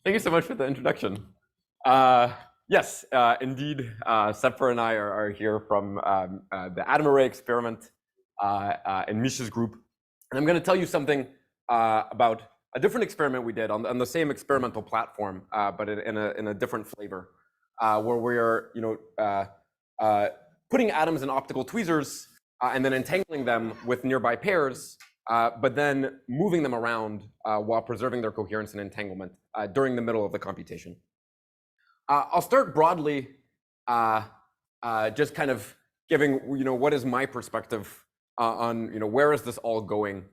Thank you so much for the introduction. Yes, indeed, Sepher and I are here from the atom array experiment in Misha's group. And I'm going to tell you something about a different experiment we did on the same experimental platform, but in a different flavor, where we're putting atoms in optical tweezers and then entangling them with nearby pairs, but then moving them around while preserving their coherence and entanglement during the middle of the computation. I'll start broadly, just kind of giving what is my perspective on where is this all going,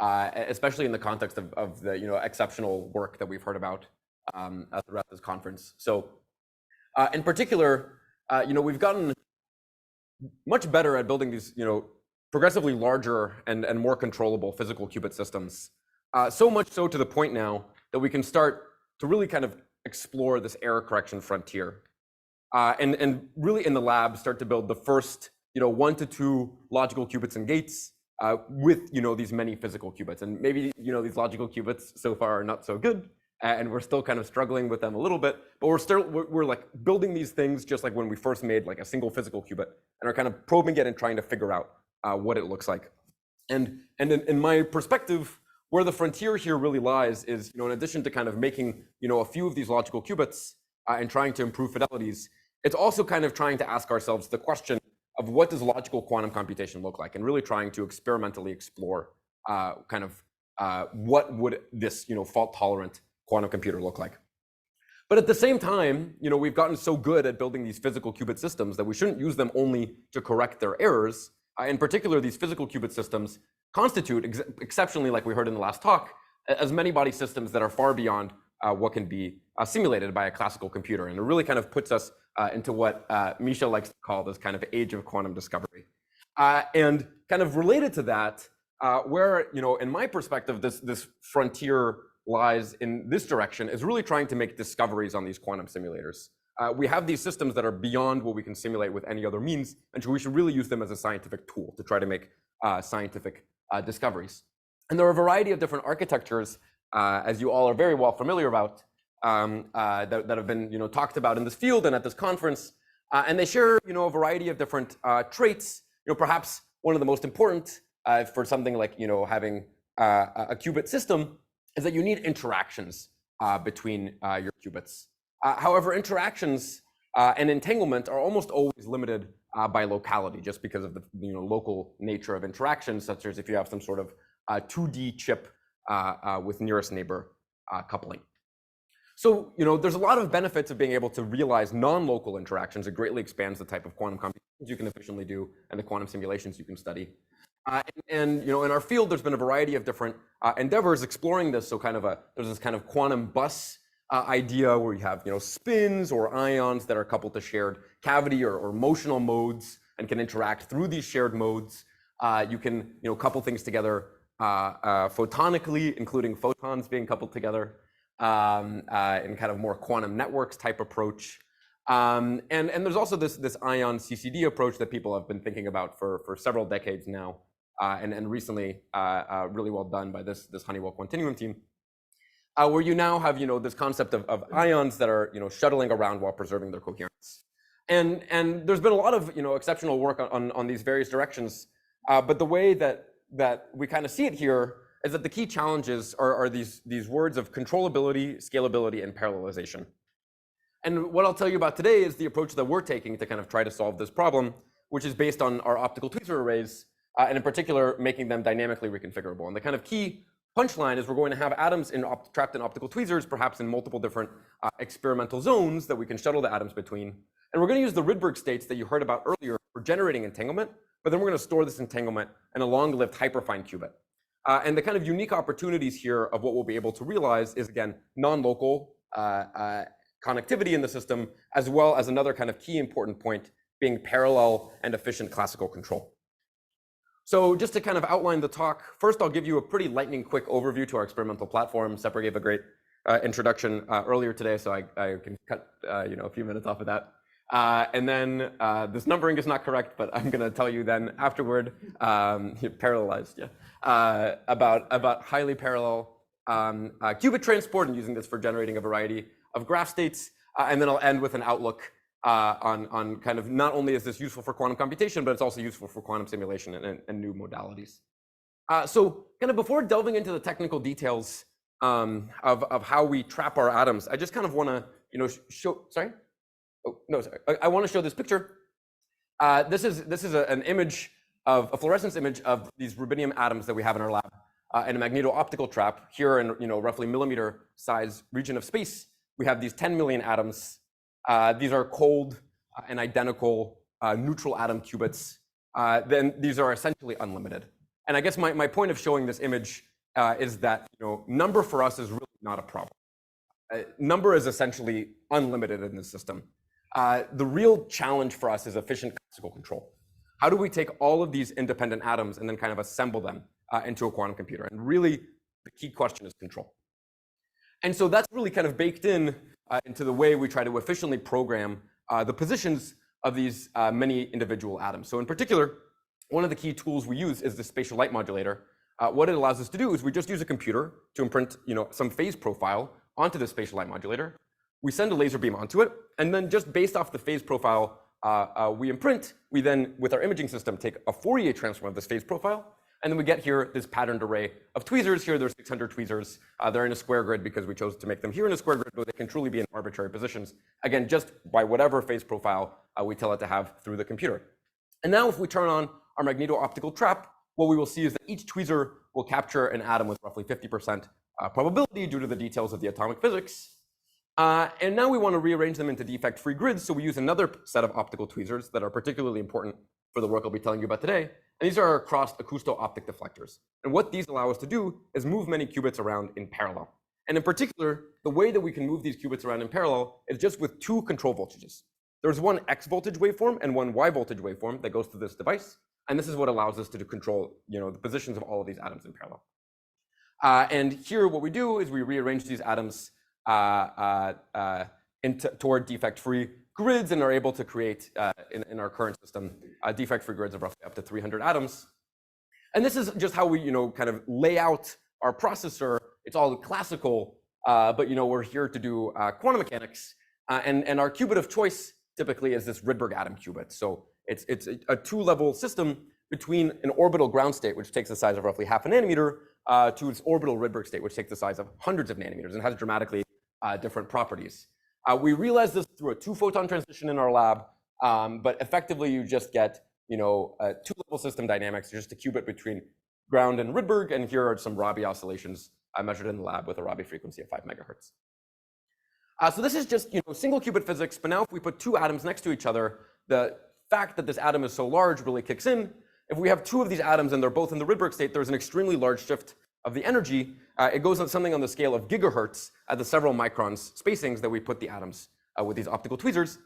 especially in the context of the exceptional work that we've heard about throughout this conference. So, in particular, we've gotten much better at building these progressively larger and more controllable physical qubit systems. So much so to the point now that we can start to really kind of explore this error correction frontier, and really in the lab start to build the first 1 to 2 logical qubits and gates with these many physical qubits. And maybe these logical qubits so far are not so good, and we're still kind of struggling with them a little bit, but we're like building these things just like when we first made like a single physical qubit, and are kind of probing it and trying to figure out what it looks like. And in my perspective, where the frontier here really lies is, in addition to kind of making, a few of these logical qubits and trying to improve fidelities, it's also kind of trying to ask ourselves the question of what does logical quantum computation look like, and really trying to experimentally explore what would this, fault-tolerant quantum computer look like. But at the same time, we've gotten so good at building these physical qubit systems that we shouldn't use them only to correct their errors. In particular, these physical qubit systems constitute, exceptionally, like we heard in the last talk, as many-body systems that are far beyond what can be simulated by a classical computer. And it really kind of puts us into what Misha likes to call this kind of age of quantum discovery. And kind of related to that, where, in my perspective, this frontier lies in this direction is really trying to make discoveries on these quantum simulators. We have these systems that are beyond what we can simulate with any other means, and so we should really use them as a scientific tool to try to make scientific discoveries. And there are a variety of different architectures, as you all are very well familiar about, that have been talked about in this field and at this conference, and they share a variety of different traits. Perhaps one of the most important for something like having a qubit system is that you need interactions between your qubits. However, interactions and entanglement are almost always limited by locality, just because of the local nature of interactions, such as if you have some sort of 2D chip with nearest neighbor coupling. So there's a lot of benefits of being able to realize non-local interactions. It greatly expands the type of quantum computations you can efficiently do and the quantum simulations you can study. And in our field, there's been a variety of different endeavors exploring this. So there's this kind of quantum bus idea where you have spins or ions that are coupled to shared cavity or motional modes and can interact through these shared modes. You can couple things together photonically, including photons being coupled together in kind of more quantum networks type approach. And there's also this ion CCD approach that people have been thinking about for several decades now, and recently really well done by this Honeywell Quantinuum team. Where you now have this concept of ions that are shuttling around while preserving their coherence, and there's been a lot of exceptional work on these various directions, but the way that we kind of see it here is that the key challenges are these words of controllability, scalability, and parallelization. And what I'll tell you about today is the approach that we're taking to kind of try to solve this problem, which is based on our optical tweezer arrays, and in particular making them dynamically reconfigurable. And the kind of key punchline is we're going to have atoms trapped in optical tweezers, perhaps in multiple different experimental zones that we can shuttle the atoms between. And we're going to use the Rydberg states that you heard about earlier for generating entanglement, but then we're going to store this entanglement in a long-lived hyperfine qubit. And the kind of unique opportunities here of what we'll be able to realize is, again, non-local connectivity in the system, as well as another kind of key important point being parallel and efficient classical control. So just to kind of outline the talk, first I'll give you a pretty lightning quick overview to our experimental platform. Sepher gave a great introduction earlier today, so I can cut a few minutes off of that. And then this numbering is not correct, but I'm going to tell you then afterward, parallelized, about highly parallel qubit transport and using this for generating a variety of graph states. And then I'll end with an outlook on kind of not only is this useful for quantum computation, but it's also useful for quantum simulation and new modalities. So kind of before delving into the technical details of how we trap our atoms, I just kind of want to show. Sorry. Oh no, sorry. I want to show this picture. This is an image of a fluorescence image of these rubidium atoms that we have in our lab in a magneto-optical trap. Here in roughly millimeter size region of space, we have these 10 million atoms. These are cold and identical neutral atom qubits. Then these are essentially unlimited. And I guess my point of showing this image is that number for us is really not a problem. Number is essentially unlimited in this system. The real challenge for us is efficient classical control. How do we take all of these independent atoms and then kind of assemble them into a quantum computer? And really, the key question is control. And so that's really kind of baked in into the way we try to efficiently program the positions of these many individual atoms. So in particular, one of the key tools we use is the spatial light modulator. What it allows us to do is we just use a computer to imprint some phase profile onto the spatial light modulator. We send a laser beam onto it, and then just based off the phase profile we imprint, we then, with our imaging system, take a Fourier transform of this phase profile, and then we get here this patterned array of tweezers. Here there's 600 tweezers. They're in a square grid because we chose to make them here in a square grid, but they can truly be in arbitrary positions. Again, just by whatever phase profile we tell it to have through the computer. And now if we turn on our magneto-optical trap, what we will see is that each tweezer will capture an atom with roughly 50% probability due to the details of the atomic physics. And now we want to rearrange them into defect-free grids, so we use another set of optical tweezers that are particularly important for the work I'll be telling you about today. And these are our crossed acousto-optic deflectors. And what these allow us to do is move many qubits around in parallel. And in particular, the way that we can move these qubits around in parallel is just with two control voltages. There's one X voltage waveform and one Y voltage waveform that goes to this device. And this is what allows us to control the positions of all of these atoms in parallel. And here what we do is we rearrange these atoms toward defect-free grids and are able to create, in our current system, defect-free grids of roughly up to 300 atoms. And this is just how we, kind of lay out our processor. It's all classical, but we're here to do quantum mechanics. And our qubit of choice typically is this Rydberg atom qubit. So it's a two-level system between an orbital ground state, which takes the size of roughly half a nanometer, to its orbital Rydberg state, which takes the size of hundreds of nanometers and has dramatically different properties. We realized this through a two-photon transition in our lab, but effectively you just get a two-level system dynamics, just a qubit between ground and Rydberg, and here are some Rabi oscillations measured in the lab with a Rabi frequency of 5 megahertz. So this is just single qubit physics, but now if we put two atoms next to each other, the fact that this atom is so large really kicks in. If we have two of these atoms and they're both in the Rydberg state, there's an extremely large shift of the energy. It goes on something on the scale of gigahertz at the several microns spacings that we put the atoms with these optical tweezers.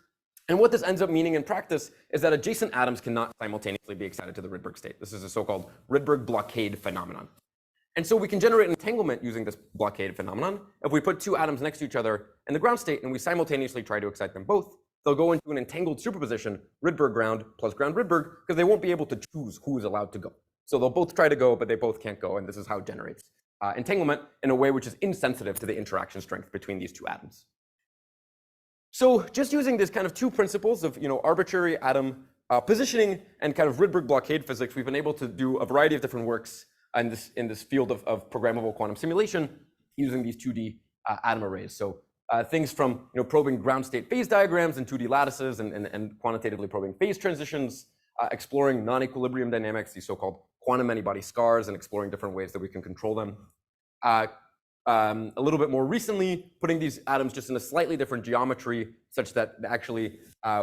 And what this ends up meaning in practice is that adjacent atoms cannot simultaneously be excited to the Rydberg state. This is a so-called Rydberg blockade phenomenon. And so we can generate entanglement using this blockade phenomenon. If we put two atoms next to each other in the ground state and we simultaneously try to excite them both, they'll go into an entangled superposition, Rydberg ground plus ground Rydberg, because they won't be able to choose who is allowed to go. So they'll both try to go, but they both can't go, and this is how it generates entanglement in a way which is insensitive to the interaction strength between these two atoms. So just using this kind of two principles of arbitrary atom positioning and kind of Rydberg blockade physics, we've been able to do a variety of different works in this field of programmable quantum simulation using these 2D atom arrays. So things from probing ground state phase diagrams in 2D lattices and quantitatively probing phase transitions, exploring non-equilibrium dynamics, these so-called quantum many-body scars, and exploring different ways that we can control them. A little bit more recently, putting these atoms just in a slightly different geometry, such that actually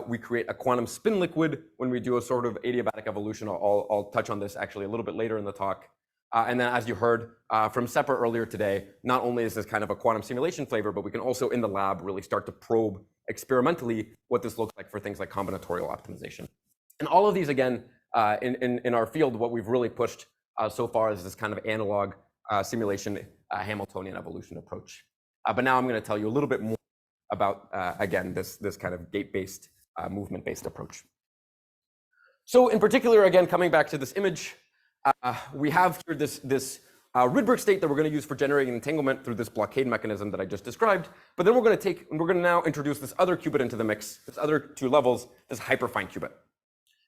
we create a quantum spin liquid when we do a sort of adiabatic evolution. I'll touch on this actually a little bit later in the talk. And then, as you heard from Sepper earlier today, not only is this kind of a quantum simulation flavor, but we can also in the lab really start to probe experimentally what this looks like for things like combinatorial optimization. And all of these, again, in our field, what we've really pushed so far is this kind of analog simulation Hamiltonian evolution approach. But now I'm going to tell you a little bit more about, again, this kind of gate-based, movement-based approach. So in particular, again, coming back to this image, we have here this Rydberg state that we're going to use for generating entanglement through this blockade mechanism that I just described. But then we're going to now introduce this other qubit into the mix, this other two levels, this hyperfine qubit.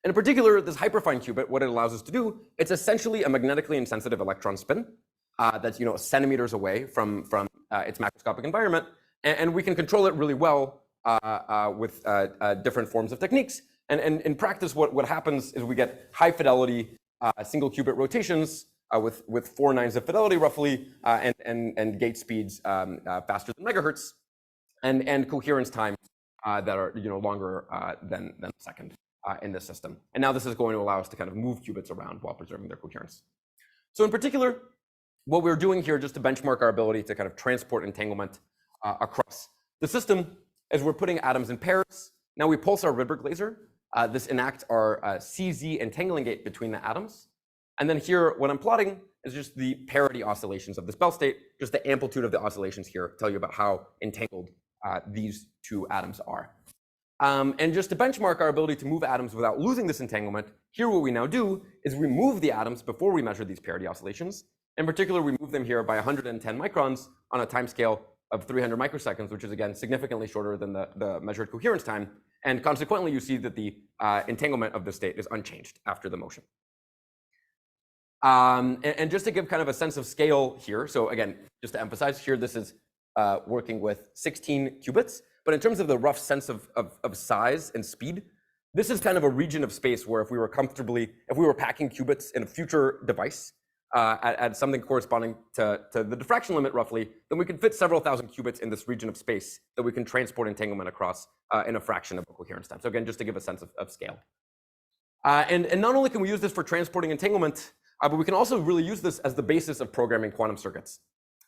And in particular, this hyperfine qubit, what it allows us to do, it's essentially a magnetically insensitive electron spin that's centimeters away from its macroscopic environment, and we can control it really well with different forms of techniques. And in practice, what happens is we get high fidelity single qubit rotations with 4 nines of fidelity roughly, and gate speeds faster than megahertz, and coherence times that are longer than a second in this system. And now this is going to allow us to kind of move qubits around while preserving their coherence. So in particular, what we're doing here, just to benchmark our ability to kind of transport entanglement across the system, is we're putting atoms in pairs. Now we pulse our Rydberg laser. This enacts our CZ entangling gate between the atoms. And then here, what I'm plotting is just the parity oscillations of this Bell state, just the amplitude of the oscillations here, tell you about how entangled these two atoms are. And just to benchmark our ability to move atoms without losing this entanglement, here what we now do is we move the atoms before we measure these parity oscillations. In particular, we move them here by 110 microns on a time scale of 300 microseconds, which is again significantly shorter than the measured coherence time. And consequently, you see that the entanglement of the state is unchanged after the motion. And just to give kind of a sense of scale here, so again, just to emphasize here, this is working with 16 qubits, but in terms of the rough sense of size and speed, this is kind of a region of space where if we were packing qubits in a future device at something corresponding to the diffraction limit roughly, then we can fit several thousand qubits in this region of space that we can transport entanglement across in a fraction of a coherence time. So again, just to give a sense of scale. And not only can we use this for transporting entanglement, but we can also really use this as the basis of programming quantum circuits.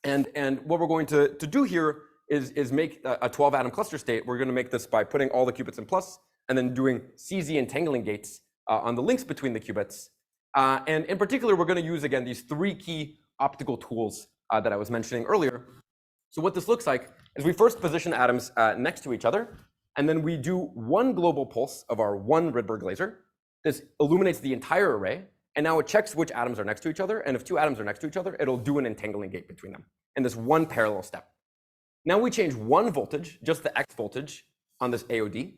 And what we're going to do here is make a 12-atom cluster state. We're going to make this by putting all the qubits in plus and then doing CZ entangling gates on the links between the qubits. And in particular, we're going to use, again, these 3 key optical tools that I was mentioning earlier. So what this looks like is we first position atoms next to each other, and then we do one global pulse of our one Rydberg laser. This illuminates the entire array, and now it checks which atoms are next to each other, and if 2 atoms are next to each other, it'll do an entangling gate between them in this one parallel step. Now we change one voltage, just the X voltage on this AOD,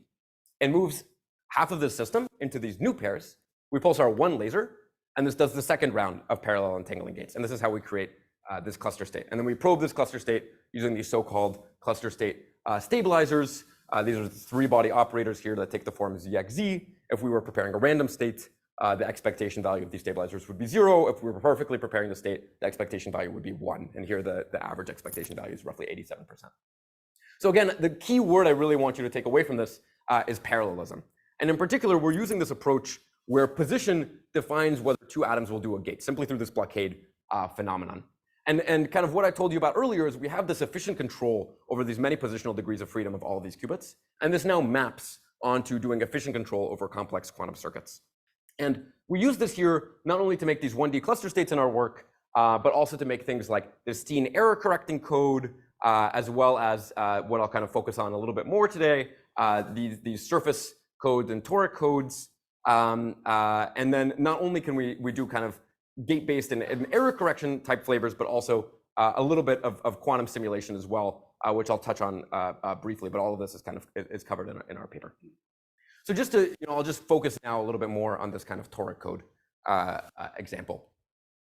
and moves half of this system into these new pairs. We pulse our one laser, and this does the second round of parallel entangling gates. And this is how we create this cluster state. And then we probe this cluster state using these so-called cluster state stabilizers. These are the 3-body operators here that take the form ZXZ. If we were preparing a random state, the expectation value of these stabilizers would be 0. If we were perfectly preparing the state, the expectation value would be 1. And here the average expectation value is roughly 87%. So again, the key word I really want you to take away from this is parallelism. And in particular, we're using this approach where position defines whether 2 atoms will do a gate, simply through this blockade phenomenon. And kind of what I told you about earlier is we have this efficient control over these many positional degrees of freedom of all of these qubits. And this now maps onto doing efficient control over complex quantum circuits. And we use this here not only to make these 1D cluster states in our work, but also to make things like the Steen error correcting code, as well as what I'll kind of focus on a little bit more today, these surface codes and toric codes. And then not only can we do kind of gate-based and error correction type flavors, but also a little bit of quantum simulation as well, which I'll touch on briefly, but all of this is covered in our paper. So just to, I'll just focus now a little bit more on this kind of toric code example.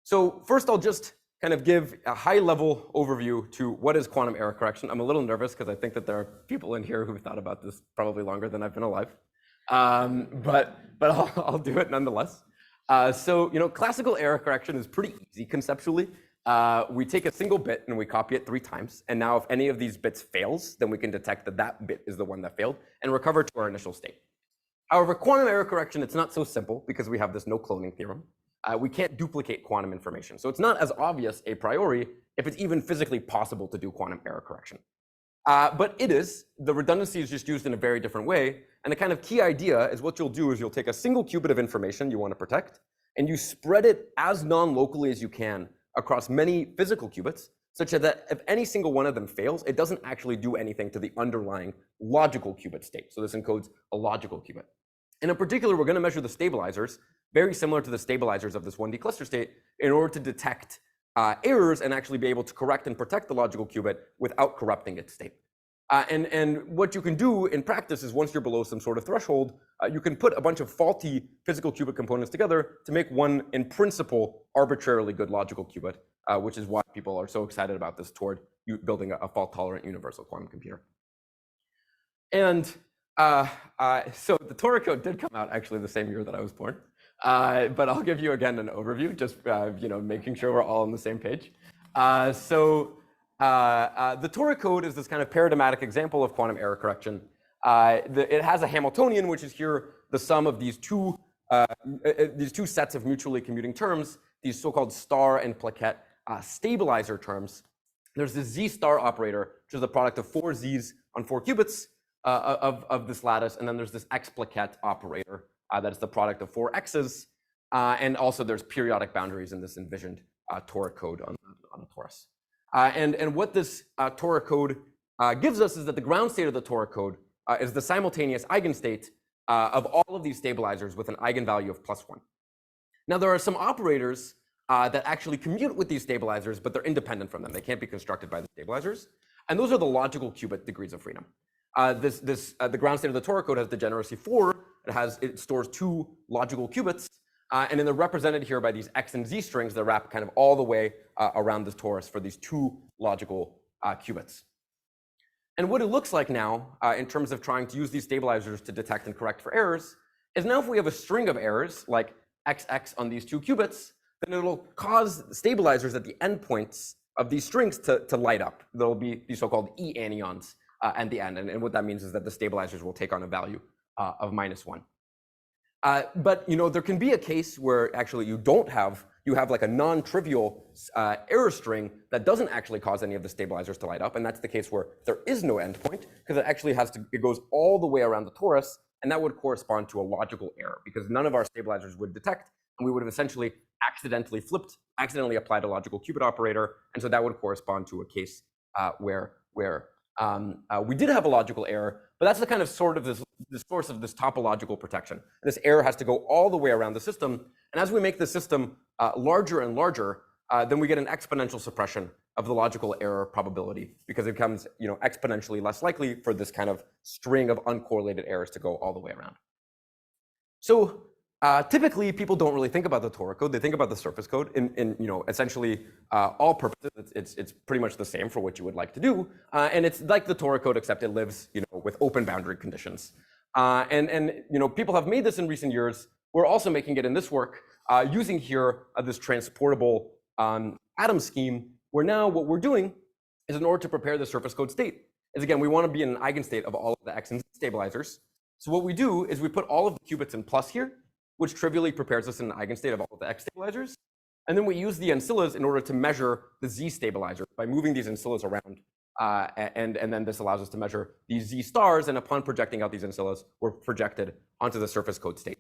So first I'll just kind of give a high-level overview to what is quantum error correction. I'm a little nervous because I think that there are people in here who've thought about this probably longer than I've been alive. But I'll do it nonetheless. So classical error correction is pretty easy conceptually. We take a single bit and we copy it 3 times. And now if any of these bits fails, then we can detect that that bit is the one that failed and recover to our initial state. However, quantum error correction, it's not so simple because we have this no cloning theorem. We can't duplicate quantum information. So it's not as obvious a priori if it's even physically possible to do quantum error correction. But it is. The redundancy is just used in a very different way. And the kind of key idea is what you'll do is you'll take a single qubit of information you want to protect, and you spread it as non-locally as you can across many physical qubits, such that if any single one of them fails, it doesn't actually do anything to the underlying logical qubit state. So this encodes a logical qubit. And in particular, we're going to measure the stabilizers, very similar to the stabilizers of this 1D cluster state, in order to detect errors and actually be able to correct and protect the logical qubit without corrupting its state. And what you can do in practice is once you're below some sort of threshold, you can put a bunch of faulty physical qubit components together to make one, in principle, arbitrarily good logical qubit, which is why people are so excited about this toward building a fault-tolerant universal quantum computer. And so the Torah code did come out actually the same year that I was born. But I'll give you again an overview, just making sure we're all on the same page. The Torah code is this kind of paradigmatic example of quantum error correction. It has a Hamiltonian, which is here the sum of these two sets of mutually commuting terms, these so-called star and plaquette stabilizer terms. There's this z star operator, which is the product of 4 z's on 4 qubits of this lattice, and then there's this x plaquette operator that is the product of 4 x's, and also there's periodic boundaries in this envisioned Torah code on a torus. And what this Torah code gives us is that the ground state of the Torah code is the simultaneous eigenstate of all of these stabilizers with an eigenvalue of +1. Now, there are some operators that actually commute with these stabilizers, but they're independent from them. They can't be constructed by the stabilizers. And those are the logical qubit degrees of freedom. The ground state of the Torah code has degeneracy 4. It stores 2 logical qubits. And then they're represented here by these x and z strings that wrap kind of all the way around this torus for these 2 logical qubits. And what it looks like now, in terms of trying to use these stabilizers to detect and correct for errors, is now if we have a string of errors, like xx on these 2 qubits, then it'll cause stabilizers at the endpoints of these strings to light up. There'll be these so-called E anyons at the end. And what that means is that the stabilizers will take on a value of -1. But there can be a case where actually you have like a non-trivial error string that doesn't actually cause any of the stabilizers to light up, and that's the case where there is no endpoint, because it actually it goes all the way around the torus, and that would correspond to a logical error, because none of our stabilizers would detect, and we would have essentially accidentally applied a logical qubit operator, and so that would correspond to a case where we did have a logical error, but that's the kind of sort of the source of this topological protection. This error has to go all the way around the system, and as we make the system larger and larger, then we get an exponential suppression of the logical error probability, because it becomes exponentially less likely for this kind of string of uncorrelated errors to go all the way around. So typically, people don't really think about the Torah code. They think about the surface code. In essentially all purposes, it's pretty much the same for what you would like to do. And it's like the Torah code, except it lives with open boundary conditions. And people have made this in recent years. We're also making it in this work using here this transportable atom scheme, where now what we're doing is, in order to prepare the surface code state, is again, we want to be in an eigenstate of all of the x and z stabilizers. So what we do is we put all of the qubits in plus here, which trivially prepares us in an eigenstate of all of the x stabilizers. And then we use the ancillas in order to measure the z stabilizer by moving these ancillas around. And then this allows us to measure these z stars, and upon projecting out these ancillas, we're projected onto the surface code state.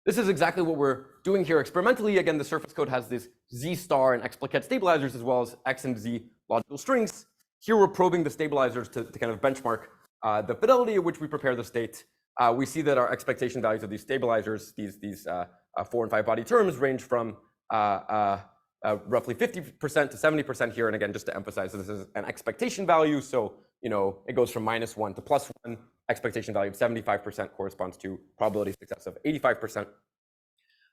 This is exactly what we're doing here experimentally. Again, the surface code has these z star and x plaquette stabilizers, as well as x and z logical strings. Here we're probing the stabilizers to kind of benchmark the fidelity at which we prepare the state. We see that our expectation values of these stabilizers, these 4 and 5 body terms, range from roughly 50% to 70% here. And again, just to emphasize, this is an expectation value. So, it goes from -1 to +1. Expectation value of 75% corresponds to probability of success of 85%.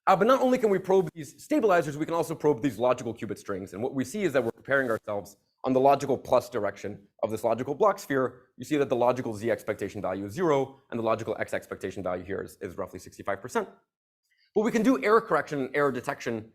But not only can we probe these stabilizers, we can also probe these logical qubit strings. And what we see is that we're preparing ourselves on the logical plus direction of this logical block sphere. You see that the logical z expectation value is 0, and the logical x expectation value here is roughly 65%. But we can do error correction and error detection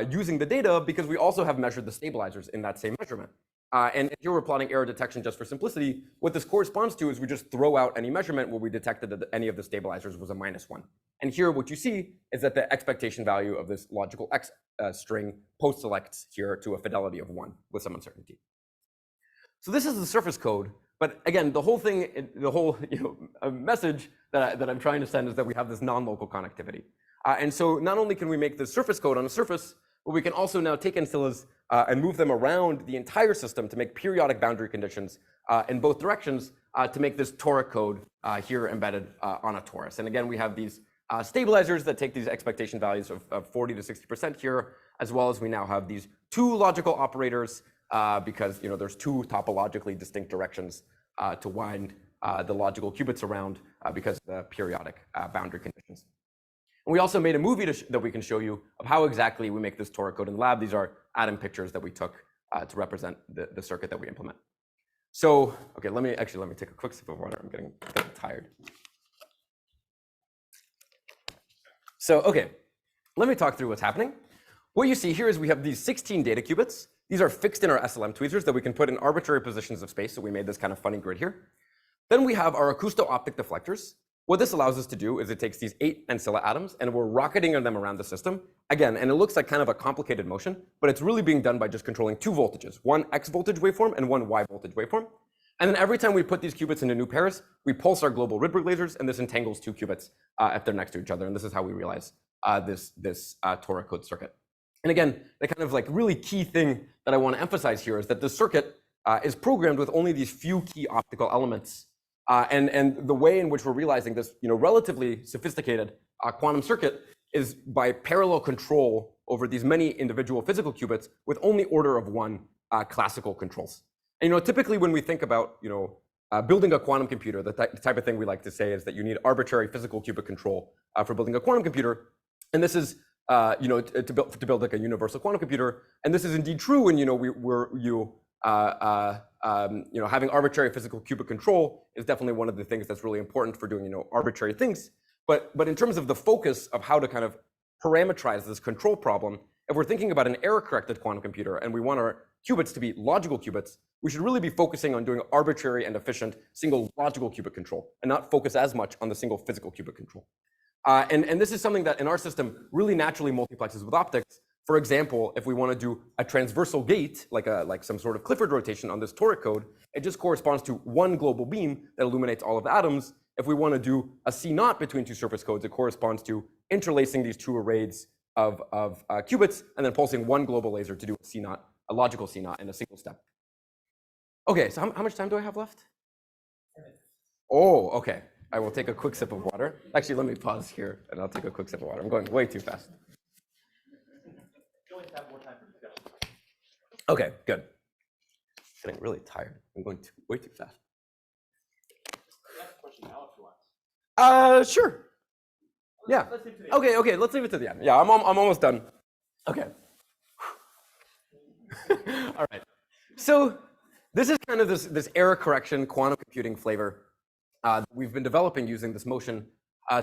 using the data, because we also have measured the stabilizers in that same measurement. And here we're plotting error detection just for simplicity. What this corresponds to is we just throw out any measurement where we detected that any of the stabilizers was a -1. And here what you see is that the expectation value of this logical x string post-selects here to a fidelity of 1 with some uncertainty. So this is the surface code. But again, the whole thing, the whole message that I'm trying to send is that we have this non-local connectivity. And so not only can we make the surface code on a surface, but we can also now take ancillas and move them around the entire system to make periodic boundary conditions in both directions to make this Torah code here embedded on a torus. And again, we have these stabilizers that take these expectation values of 40 to 60% here, as well as we now have these two logical operators because there's two topologically distinct directions to wind the logical qubits around because of the periodic boundary conditions. And we also made a movie that we can show you of how exactly we make this Torah code in the lab. These are atom pictures that we took to represent the circuit that we implement. So, okay, let me take a quick sip of water. I'm getting tired. So, okay, let me talk through what's happening. What you see here is we have these 16 data qubits. These are fixed in our SLM tweezers that we can put in arbitrary positions of space. So we made this kind of funny grid here. Then we have our acousto-optic deflectors. What this allows us to do is it takes these 8 ancilla atoms and we're rocketing them around the system. Again, and it looks like kind of a complicated motion, but it's really being done by just controlling two voltages, one X voltage waveform and one Y voltage waveform. And then every time we put these qubits into new pairs, we pulse our global Rydberg lasers, and this entangles two qubits if they're next to each other. And this is how we realize this Torah code circuit. And again, the kind of like really key thing that I want to emphasize here is that the circuit is programmed with only these few key optical elements. And the way in which we're realizing this, relatively sophisticated quantum circuit is by parallel control over these many individual physical qubits with only order of one classical controls. And typically when we think about building a quantum computer, the type of thing we like to say is that you need arbitrary physical qubit control for building a quantum computer. And this is to build like a universal quantum computer. And this is indeed true when having arbitrary physical qubit control is definitely one of the things that's really important for doing arbitrary things. But in terms of the focus of how to kind of parameterize this control problem, if we're thinking about an error-corrected quantum computer and we want our qubits to be logical qubits, we should really be focusing on doing arbitrary and efficient single logical qubit control and not focus as much on the single physical qubit control. And this is something that in our system really naturally multiplexes with optics. For example, if we want to do a transversal gate, like some sort of Clifford rotation on this toric code, it just corresponds to one global beam that illuminates all of the atoms. If we want to do a C0 between two surface codes, it corresponds to interlacing these two arrays of qubits and then pulsing one global laser to do a C0, a logical C0 in a single step. Okay, so how much time do I have left? Oh, okay. I will take a quick sip of water. Actually, let me pause here and I'll take a quick sip of water. I'm going way too fast. Okay, good. Getting really tired. I'm going way too fast. Sure. Yeah. Okay. Let's leave it to the end. Yeah, I'm almost done. Okay. All right. So this is kind of this error correction quantum computing flavor we've been developing using this motion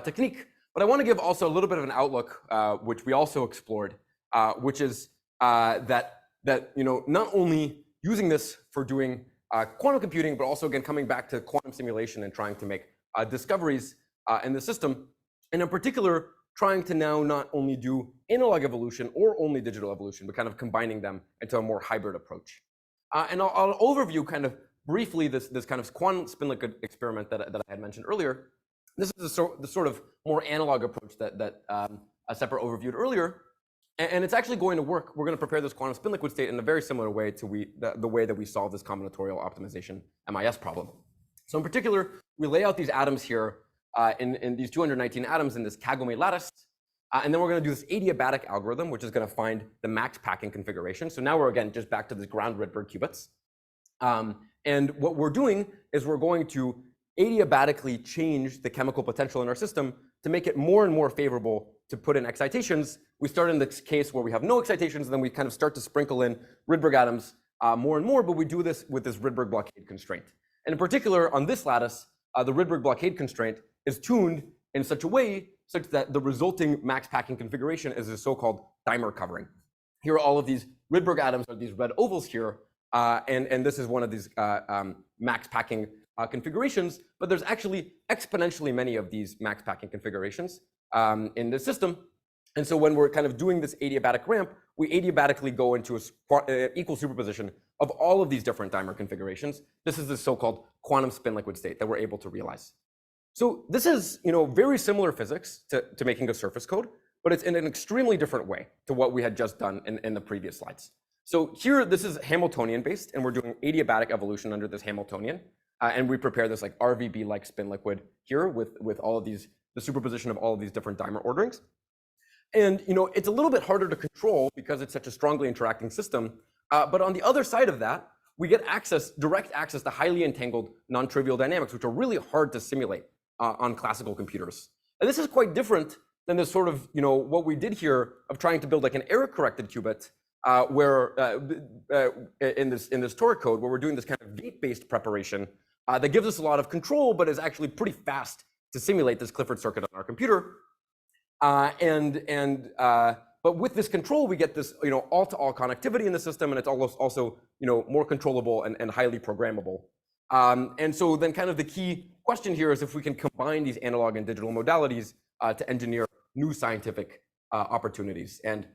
technique. But I want to give also a little bit of an outlook, which we also explored, which is that not only using this for doing quantum computing, but also again coming back to quantum simulation and trying to make discoveries in the system, and in particular trying to now not only do analog evolution or only digital evolution, but kind of combining them into a more hybrid approach. And I'll overview kind of briefly this kind of quantum spin liquid experiment that I had mentioned earlier. This is the sort of more analog approach that Sepper overviewed earlier. And it's actually going to work. We're going to prepare this quantum spin liquid state in a very similar way to the way that we solve this combinatorial optimization MIS problem. So in particular, we lay out these atoms here in these 219 atoms in this Kagome lattice. And then we're going to do this adiabatic algorithm, which is going to find the max packing configuration. So now we're again just back to this ground Rydberg qubits. And what we're doing is we're going to adiabatically change the chemical potential in our system to make it more and more favorable to put in excitations. We start in this case where we have no excitations, and then we kind of start to sprinkle in Rydberg atoms more and more, but we do this with this Rydberg blockade constraint. And in particular, on this lattice, the Rydberg blockade constraint is tuned in such a way such that the resulting max packing configuration is a so-called dimer covering. Here, all of these Rydberg atoms are these red ovals here, and this is one of these max packing configurations, but there's actually exponentially many of these max packing configurations in the system. And so when we're kind of doing this adiabatic ramp, we adiabatically go into a equal superposition of all of these different dimer configurations. This is the so-called quantum spin liquid state that we're able to realize. So this is very similar physics to making a surface code, but it's in an extremely different way to what we had just done in the previous slides. So here, this is Hamiltonian based, and we're doing adiabatic evolution under this Hamiltonian. And we prepare this like RVB-like spin liquid here with all of these, the superposition of all of these different dimer orderings. And it's a little bit harder to control because it's such a strongly interacting system. But on the other side of that, we get direct access to highly entangled non-trivial dynamics, which are really hard to simulate on classical computers. And this is quite different than this sort of, what we did here of trying to build like an error-corrected qubit, where in this Toric code, where we're doing this kind of gate-based preparation that gives us a lot of control, but is actually pretty fast to simulate this Clifford circuit on our computer. But with this control, we get this, all-to-all connectivity in the system, and it's also, more controllable and highly programmable. And so then kind of the key question here is if we can combine these analog and digital modalities to engineer new scientific opportunities. And,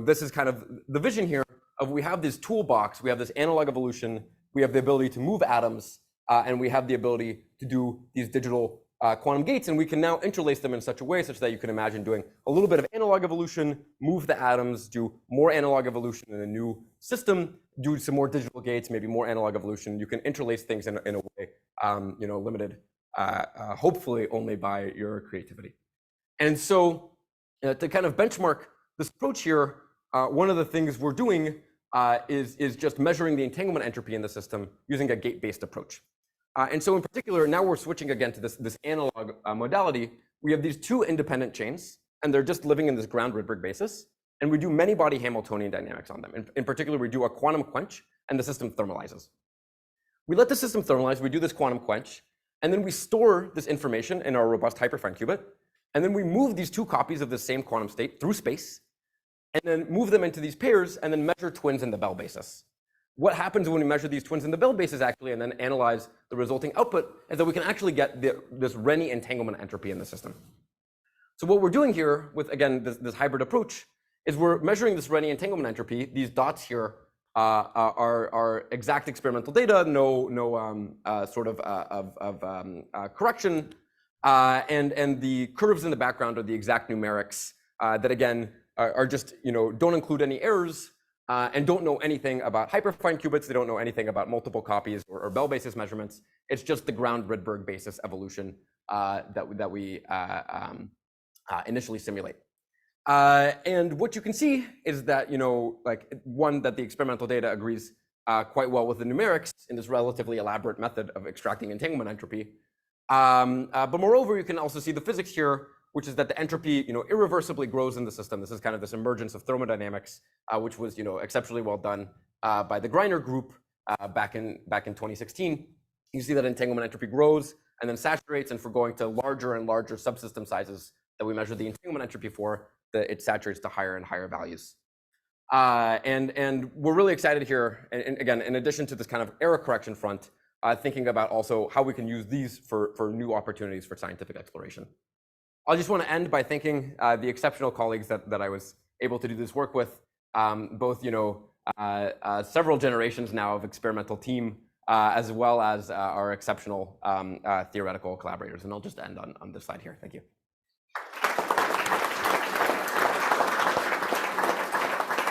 this is kind of the vision here of we have this toolbox, we have this analog evolution, we have the ability to move atoms, and we have the ability to do these digital quantum gates, and we can now interlace them in such a way such that you can imagine doing a little bit of analog evolution, move the atoms, do more analog evolution in a new system, do some more digital gates, maybe more analog evolution. You can interlace things in a way, limited, hopefully only by your creativity. And so to kind of benchmark this approach here, one of the things we're doing is just measuring the entanglement entropy in the system using a gate-based approach. And so in particular, now we're switching again to this analog modality. We have these two independent chains, and they're just living in this ground Rydberg basis. And we do many-body Hamiltonian dynamics on them. In particular, we do a quantum quench, and the system thermalizes. We let the system thermalize, we do this quantum quench, and then we store this information in our robust hyperfine qubit. And then we move these two copies of the same quantum state through space, and then move them into these pairs, and then measure twins in the Bell basis. What happens when we measure these twins in the Bell basis actually, and then analyze the resulting output, is that we can actually get this Renyi entanglement entropy in the system. So what we're doing here with, again, this hybrid approach is we're measuring this Renyi entanglement entropy. These dots here are exact experimental data, no sort of correction, and the curves in the background are the exact numerics that again are just don't include any errors. And don't know anything about hyperfine qubits. They don't know anything about multiple copies or Bell basis measurements. It's just the ground Rydberg basis evolution that we initially simulate. And what you can see is that, that the experimental data agrees quite well with the numerics in this relatively elaborate method of extracting entanglement entropy. But moreover, you can also see the physics here, which is that the entropy, irreversibly grows in the system. This is kind of this emergence of thermodynamics, which was, exceptionally well done by the Greiner group back in 2016. You see that entanglement entropy grows and then saturates, and for going to larger and larger subsystem sizes that we measure the entanglement entropy for, it saturates to higher and higher values. And we're really excited here, and again, in addition to this kind of error correction front, thinking about also how we can use these for new opportunities for scientific exploration. I just want to end by thanking the exceptional colleagues that I was able to do this work with, both several generations now of experimental team, as well as our exceptional theoretical collaborators. And I'll just end on this slide here. Thank you.